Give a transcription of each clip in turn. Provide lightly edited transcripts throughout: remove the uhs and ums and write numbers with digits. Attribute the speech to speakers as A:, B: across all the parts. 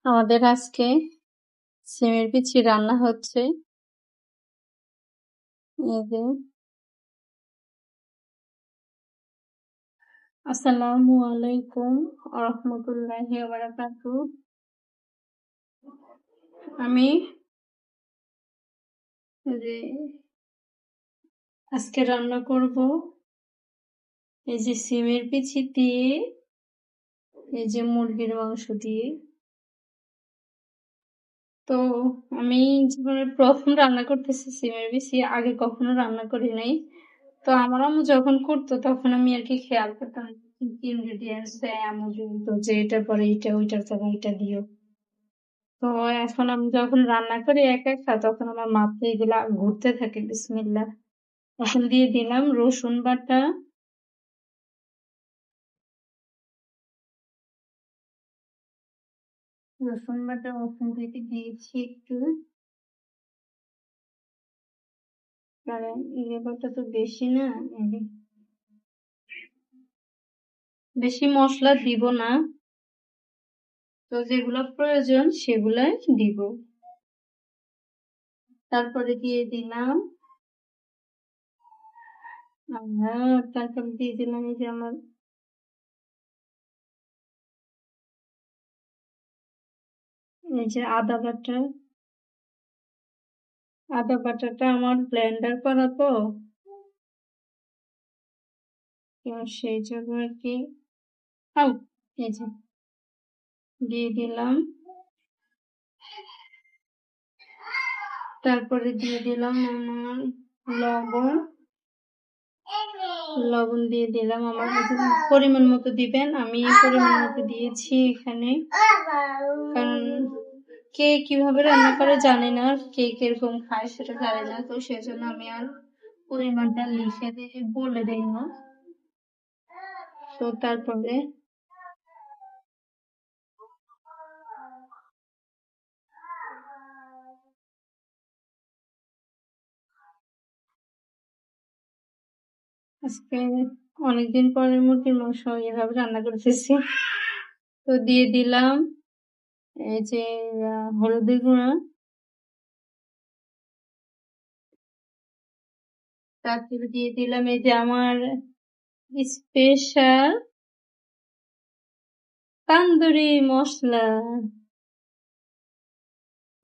A: আমাদের আজকে সিমের বিচি রান্না হচ্ছে। এই যে আসসালামু আলাইকুম ওয়া রাহমাতুল্লাহি ওয়া বারাকাতুহু। আমি যে আজকে রান্না করব এই যে সিমের বিচি দিয়ে এই যে মুরগির মাংস দিয়ে। তো আমি জীবনে ১ম রান্না করতেছি সিমের বিচি। আগে কখনো রান্না করি নাই। তো আমার আম্মু যখন করতো তখন আমি আরকি খেয়াল করতাম কি, কি ingredients দেয়। আম্মু বলতো যে এটার পরে এইটা, ওইটার জায়গায় এইটা দিও। তো এখন আমি যখন রান্না করি একা তখন আমার মাথায় এগুলা ঘুরতে থাকে বিসমিল্লাহ। এখন দিয়ে দিলাম রসুন বাটা, ওখান থেকে দিয়েছি একটু। কারণ এই ব্যাপারটা তো বেশি না, বেশি মসলা দিব না। তো যেগুলো প্রয়োজন সেগুলাই দিব। তারপরে দিয়ে দিলাম তারপরে দিয়ে দিলাম এই যে আমার এই যে আদা বাটাটা আমার ব্লেন্ডার করা তো সেই জন্য আর কি এই যে দিয়ে দিলাম। তারপরে দিয়ে দিলাম আমার লবণ। লবণ দিয়ে দিলাম আমার পরিমাণ মতো দিবেন। আমি পরিমাণ মতো দিয়েছি এখানে। কারণ কে কিভাবে রান্না করে জানি না, কে কিরকম খায় সেটা জানি না। তো সেজন্য আমি আর পরিমাণটা লিখে দিয়ে বলে দেই না। তো তারপরে আজকে অনেকদিন পরে মুরগির মাংস এভাবে রান্না করতেছি। তো দিয়ে দিলাম এই যে হলুদের গুঁড়া, তারপরে দিয়ে দিলাম এই যে আমার স্পেশাল তান্দুরি মশলা।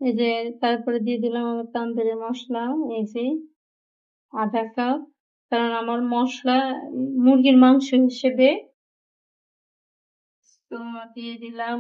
A: এই যে তারপরে দিয়ে দিলাম আমার তান্দুরি মশলা এই যে আধা কাপ। কারণ আমার মশলা মুরগির মাংস হিসেবে তো দিয়ে দিলাম